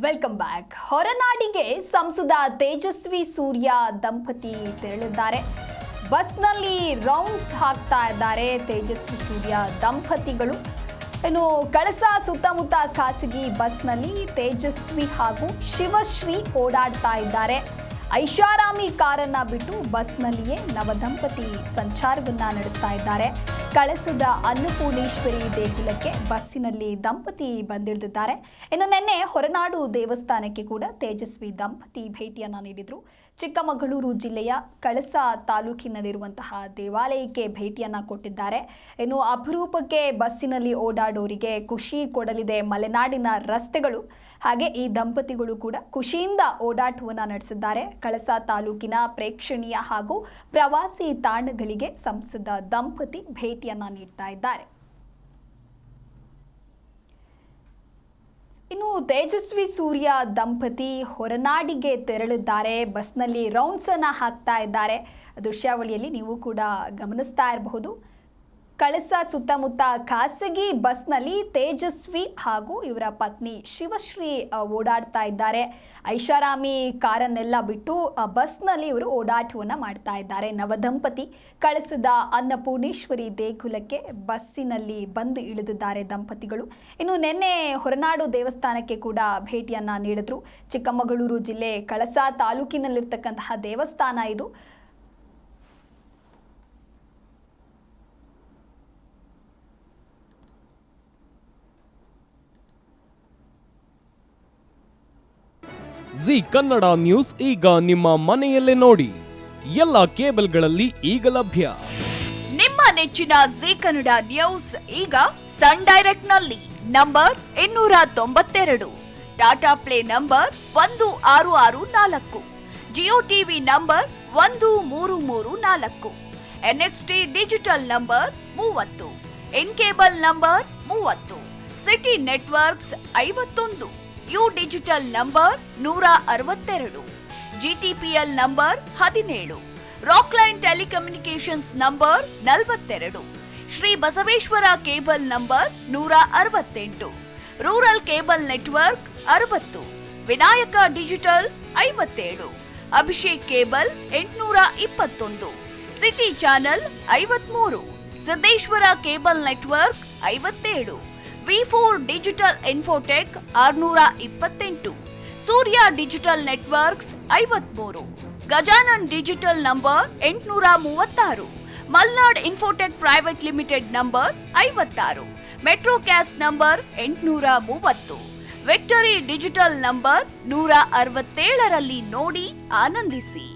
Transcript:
Welcome back. ಹೊರನಾಡಿಗೆ ಸಂಸದ ತೇಜಸ್ವಿ ಸೂರ್ಯ ದಂಪತಿ ತೆರಳಿದ್ದಾರೆ. ಬಸ್ನಲ್ಲಿ ರೌಂಡ್ಸ್ ಹಾಕ್ತಾ ಇದ್ದಾರೆ ತೇಜಸ್ವಿ ಸೂರ್ಯ ದಂಪತಿಗಳು. ಇನ್ನು ಕಳಸ ಸುತ್ತಮುತ್ತ ಖಾಸಗಿ ಬಸ್ನಲ್ಲಿ ತೇಜಸ್ವಿ ಹಾಗೂ ಶಿವಶ್ರೀ ಓಡಾಡ್ತಾ ಇದ್ದಾರೆ. ಐಷಾರಾಮಿ ಕಾರನ್ನ ಬಿಟ್ಟು ಬಸ್ನಲ್ಲಿಯೇ ನವದಂಪತಿ ಸಂಚಾರವನ್ನ ನಡೆಸ್ತಾ ಇದ್ದಾರೆ. ಕಳಸದ ಅನ್ನಪೂರ್ಣೇಶ್ವರಿ ದೇಗುಲಕ್ಕೆ ಬಸ್ಸಿನಲ್ಲಿ ದಂಪತಿ ಬಂದಿಳಿದಿದ್ದಾರೆ. ಇನ್ನು ನಿನ್ನೆ ಹೊರನಾಡು ದೇವಸ್ಥಾನಕ್ಕೆ ಕೂಡ ತೇಜಸ್ವಿ ದಂಪತಿ ಭೇಟಿಯನ್ನ ನೀಡಿದ್ರು. ಚಿಕ್ಕಮಗಳೂರು ಜಿಲ್ಲೆಯ ಕಳಸ ತಾಲೂಕಿನಲ್ಲಿರುವಂತಹ ದೇವಾಲಯಕ್ಕೆ ಭೇಟಿಯನ್ನ ಕೊಟ್ಟಿದ್ದಾರೆ. ಇನ್ನು ಅಪರೂಪಕ್ಕೆ ಬಸ್ಸಿನಲ್ಲಿ ಓಡಾಡೋರಿಗೆ ಖುಷಿ ಕೊಡಲಿದೆ ಮಲೆನಾಡಿನ ರಸ್ತೆಗಳು. ಹಾಗೆ ಈ ದಂಪತಿಗಳು ಕೂಡ ಖುಷಿಯಿಂದ ಓಡಾಟವನ್ನ ನಡೆಸಿದ್ದಾರೆ. ಕಳಸ ತಾಲೂಕಿನ ಪ್ರೇಕ್ಷಣೀಯ ಹಾಗೂ ಪ್ರವಾಸಿ ತಾಣಗಳಿಗೆ ಸಂಸದ ದಂಪತಿ ಭೇಟಿಯನ್ನ ನೀಡ್ತಾ ಇದ್ದಾರೆ. ಇನ್ನು ತೇಜಸ್ವಿ ಸೂರ್ಯ ದಂಪತಿ ಹೊರನಾಡಿಗೆ ತೆರಳಿದ್ದಾರೆ. ಬಸ್ನಲ್ಲಿ ರೌಂಡ್ಸ್ ಅನ್ನ ಹಾಕ್ತಾ ಇದ್ದಾರೆ. ದೃಶ್ಯಾವಳಿಯಲ್ಲಿ ನೀವು ಕೂಡ ಗಮನಿಸ್ತಾ ಇರಬಹುದು. ಕಳಸ ಸುತ್ತಮುತ್ತ ಖಾಸಗಿ ಬಸ್ನಲ್ಲಿ ತೇಜಸ್ವಿ ಹಾಗೂ ಇವರ ಪತ್ನಿ ಶಿವಶ್ರೀ ಓಡಾಡ್ತಾ ಇದ್ದಾರೆ. ಐಷಾರಾಮಿ ಕಾರನ್ನೆಲ್ಲ ಬಿಟ್ಟು ಬಸ್ನಲ್ಲಿ ಇವರು ಓಡಾಟವನ್ನು ಮಾಡ್ತಾ ಇದ್ದಾರೆ. ನವದಂಪತಿ ಕಳಸದ ಅನ್ನಪೂರ್ಣೇಶ್ವರಿ ದೇಗುಲಕ್ಕೆ ಬಸ್ಸಿನಲ್ಲಿ ಬಂದು ಇಳಿದಿದ್ದಾರೆ ದಂಪತಿಗಳು. ಇನ್ನು ನಿನ್ನೆ ಹೊರನಾಡು ದೇವಸ್ಥಾನಕ್ಕೆ ಕೂಡ ಭೇಟಿಯನ್ನ ನೀಡಿದ್ರು. ಚಿಕ್ಕಮಗಳೂರು ಜಿಲ್ಲೆ ಕಳಸ ತಾಲೂಕಿನಲ್ಲಿರ್ತಕ್ಕಂತಹ ದೇವಸ್ಥಾನ ಇದು. ಜಿ ಕನ್ನಡ ನ್ಯೂಸ್ ಈಗ ನಿಮ್ಮ ಮನೆಯಲ್ಲೇ ನೋಡಿ. ಎಲ್ಲ ಕೇಬಲ್ಗಳಲ್ಲಿ ಈಗ ಲಭ್ಯ. ನಿಮ್ಮ ನೆಚ್ಚಿನ ಜಿ ಕನ್ನಡ ನ್ಯೂಸ್ ಈಗ ಸನ್ ಡೈರೆಕ್ಟ್ ನಲ್ಲಿ number 292, Tata play number 1664, Jio TV number 1334, NXT digital number 30, in cable number 30, city networks 51, U digital number 162, GTPL number 17, Rockline telecommunications number 42, Shri Basaveshwara cable number 168, rural cable network 60, Vinayaka digital 57, Abhishek cable 821, city channel 53, Siddeshwara cable network 57, V4 digital Infotech 628, Surya digital networks 53, Gajanan digital number 836, Malnad infotech private limited number 56, metrocast number 830, victory digital number 167ರಲ್ಲಿ ನೋಡಿ ಆನಂದಿಸಿ.